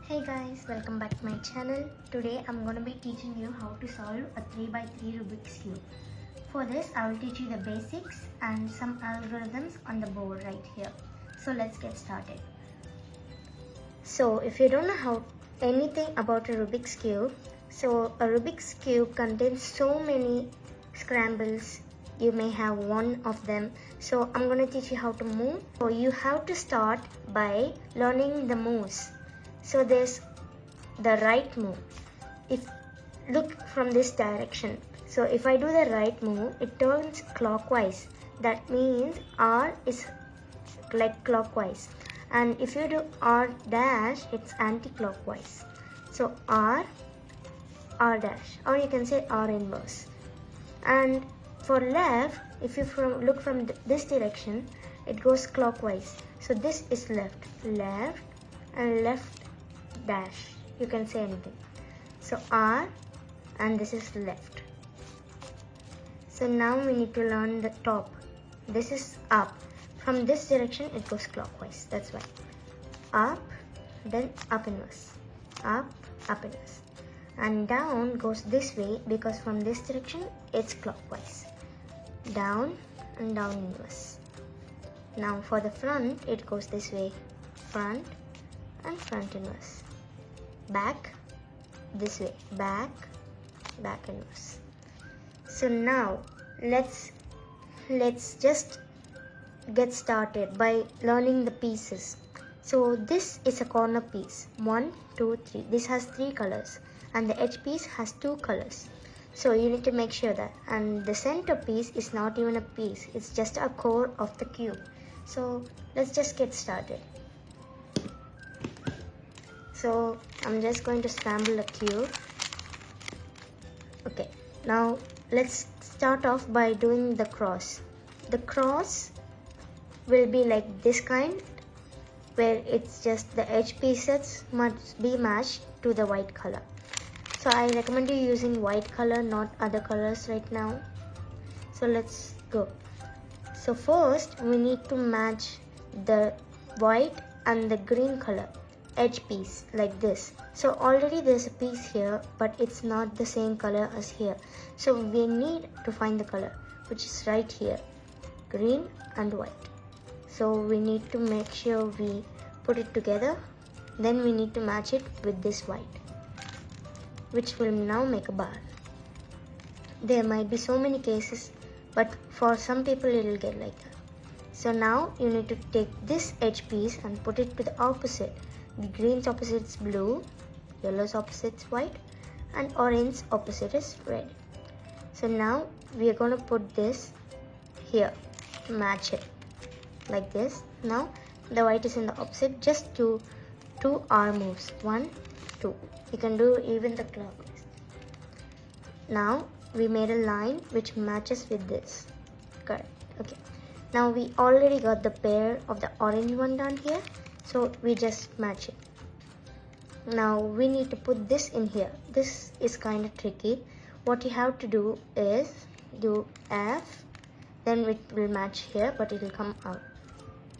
Hey guys, welcome back to my channel. Today I'm going to be teaching you how to solve a 3x3 Rubik's Cube. For this, I will teach you the basics and some algorithms on the board right here. So let's get started. So if you don't know anything about a Rubik's Cube, so a Rubik's Cube contains so many scrambles. You may have one of them. So I'm going to teach you how to move. So you have to start by learning the moves. So there's the right move. If look from this direction. So if I do the right move, it turns clockwise. That means R is like clockwise. And if you do R dash, it's anti-clockwise. So R dash, or you can say R inverse. And for left, if you look from this direction, it goes clockwise. So this is left, and left dash, you can say anything. So R, and this is left. So now we need to learn the top. This is up. From this direction it goes clockwise, that's why. Up, then up inverse. Up inverse. And down goes this way because from this direction it's clockwise. Down and down inverse. Now for the front it goes this way. Front and front inverse. Back this way, back inverse. So now let's just get started by learning the pieces. So this is a corner piece, 1, 2, 3. This has 3 colors and the edge piece has 2 colors. So you need to make sure that, and the center piece is not even a piece, it's just a core of the cube. So let's just get started. So I'm just going to scramble a cube. Okay, now let's start off by doing the cross. The cross will be like this kind, where it's just the edge pieces must be matched to the white color. So I recommend you using white color, not other colors right now. So let's go. So first we need to match the white and the green color edge piece like this. So already there's a piece here, but it's not the same color as here. So we need to find the color, which is right here, green and white. So we need to make sure we put it together. Then we need to match it with this white, which will now make a bar. There might be so many cases, but for some people it will get like that. So now you need to take this edge piece and put it to the opposite. The green's opposite is blue, yellow's opposite is white, and orange opposite is red. So now we are going to put this here to match it like this. Now the white is in the opposite, just two R moves, 1, 2. You can do even the clockwise. Now we made a line which matches with this. Correct. Okay. Now we already got the pair of the orange one down here. So we just match it. Now we need to put this in here. This is kind of tricky. What you have to do is do F, then it will match here, but it will come out.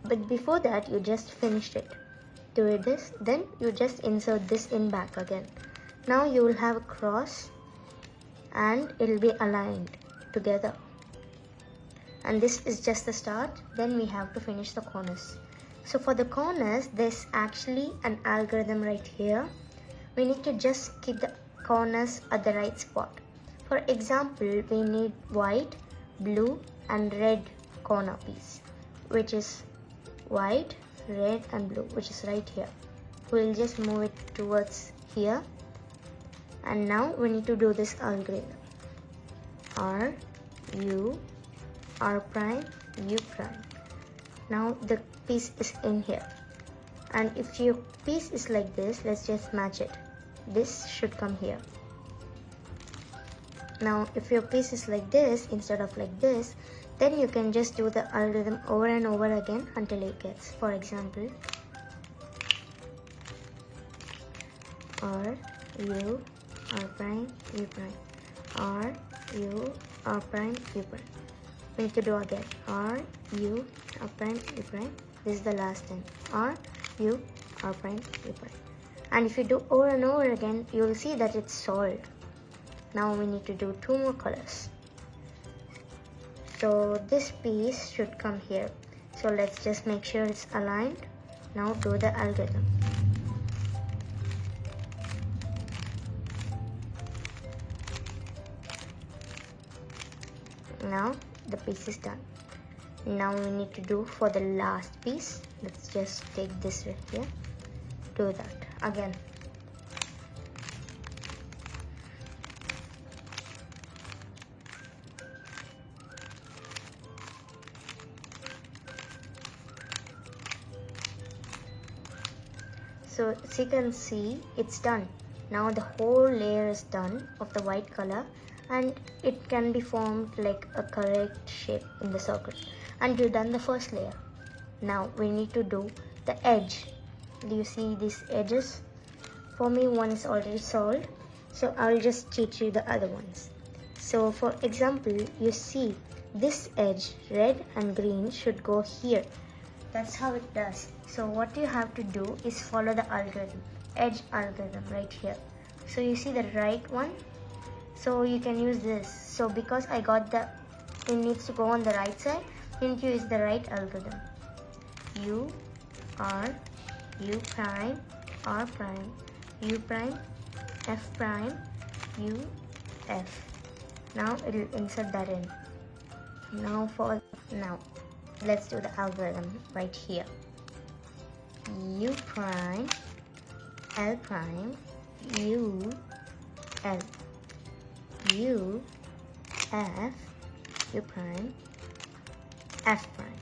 But before that, you just finished it. Do this, then you just insert this in back again. Now you will have a cross and it will be aligned together. And this is just the start. Then we have to finish the corners. So for the corners, there's actually an algorithm right here. We need to just keep the corners at the right spot. For example, we need white, blue and red corner piece, which is white, red and blue, which is right here. We'll just move it towards here. And now we need to do this algorithm. R, U, R prime, U prime. Now the piece is in here, and if your piece is like this, let's just match it. This should come here. Now if your piece is like this instead of like this, then you can just do the algorithm over and over again until it gets, for example, R, U, R prime, U prime, R, U, R prime, U prime. We need to do again R, U, R prime, U prime. This is the last time. R, U, R prime, U prime. And if you do over and over again, you will see that it's solved. Now we need to do 2 more colors. So this piece should come here. So let's just make sure it's aligned. Now do the algorithm. Now the piece is done. Now we need to do for the last piece. Let's just take this right here. Do that again. So as you can see, it's done. Now the whole layer is done of the white color, and it can be formed like a correct shape in the circle. And we've done the first layer. Now we need to do the edge. Do you see these edges? For me, one is already solved, so I'll just teach you the other ones. So for example, you see this edge, red and green, should go here. That's how it does. So what you have to do is follow the algorithm, edge algorithm right here. So you see the right one, so you can use this. So because I got the, it needs to go on the right side, you need to use the right algorithm. U, R, U prime, R prime, U prime, F prime, U, F. Now it will insert that in. Now let's do the algorithm right here. U prime, L prime, U, L, U, F, U prime, F prime.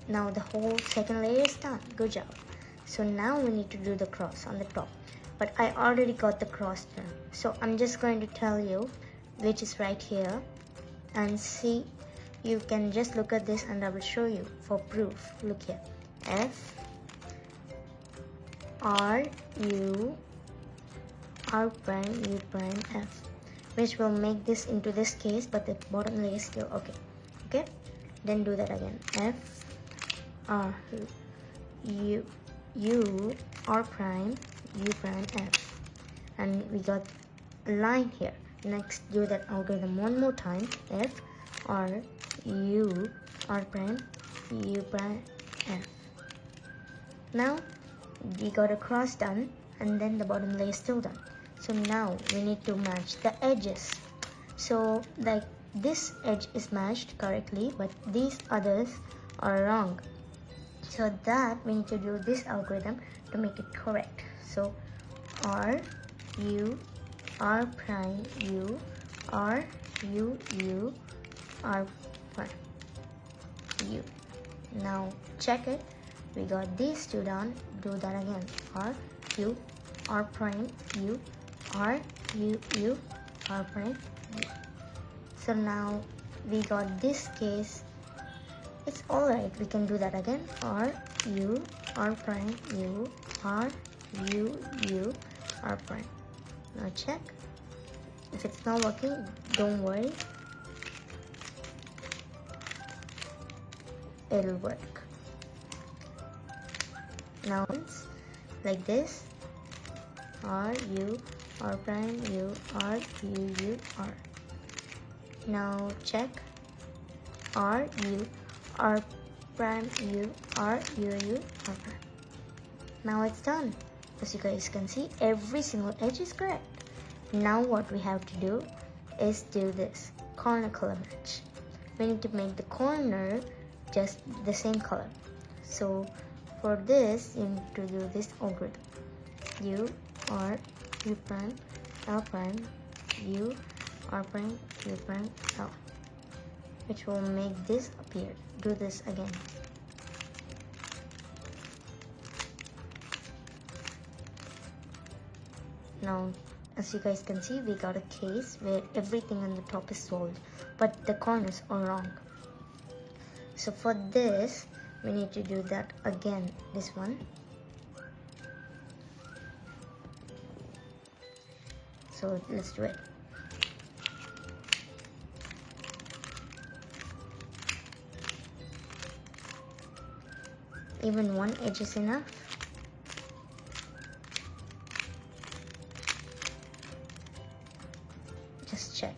Now the whole second layer is done. Good job. So now we need to do the cross on the top. But I already got the cross done. So I'm just going to tell you which is right here. And see, you can just look at this and I will show you for proof. Look here. F, R, U, R prime, U prime, F. Which will make this into this case, but the bottom layer is still okay. Okay? Then do that again. F, R, U, R prime, U prime, F. And we got a line here. Next, do that algorithm one more time. F, R, U, R prime, U prime, F. Now, we got a cross done, and then the bottom layer is still done. So now, we need to match the edges. So, like this edge is matched correctly, but these others are wrong. So that we need to do this algorithm to make it correct. So, R, U, R prime, U, R, U, U, R prime, U. Now check it. We got these two done. Do that again. R, U, R prime, U, R, U, U, R prime, U. So now we got this case. It's alright. We can do that again. R, U, R prime, U, R, U, U, R prime. Now check. If it's not working, don't worry. It'll work. Now it's like this. R, U, R prime, U, R, U, U, R. Now check. R, U, R prime, U, R, U, U, R prime. Now it's done. As you guys can see, every single edge is correct. Now what we have to do is do this corner color match. We need to make the corner just the same color. So for this, you need to do this algorithm. U, R, U prime, L prime, U, R prime, U prime, L. Which will make this appear. Do this again. Now, as you guys can see, we got a case where everything on the top is solved, but the corners are wrong. So for this, we need to do that again, this one. So let's do it. even one edge is enough. Just check.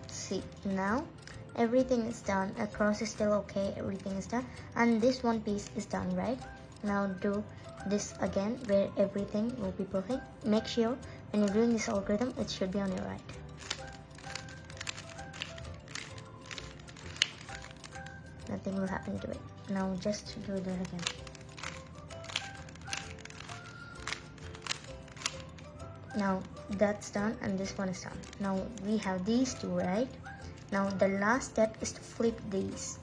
See, now everything is done. Across is still okay, everything is done, and this one piece is done, right? Now do this again where everything will be perfect. Make sure when you're doing this algorithm, it should be on your right. Nothing will happen to it. Now just do that again. Now that's done and this one is done. Now we have these two, right? Now the last step is to flip these.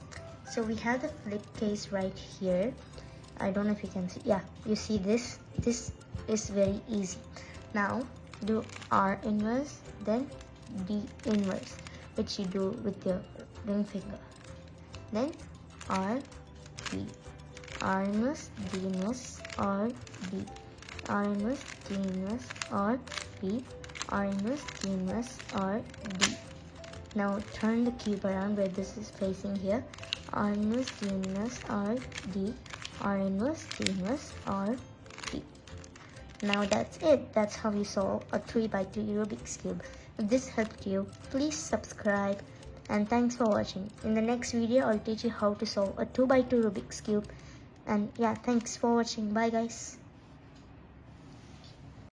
So we have the flip case right here. I don't know if you can see. Yeah, you see this? This is very easy. Now do R inverse, then D inverse, which you do with your ring finger. Then R, D, R inverse, D inverse, R, D, R inverse, D inverse, R, D, R inverse, D inverse, R, D. Now turn the cube around where this is facing here. R inverse, D inverse, R, D, R inverse, D inverse, R, D. Now that's it. That's how you solve a 3x3 Rubik's Cube. If this helped you, please subscribe and thanks for watching. In the next video, I'll teach you how to solve a 2x2 Rubik's Cube. And yeah, thanks for watching. Bye guys.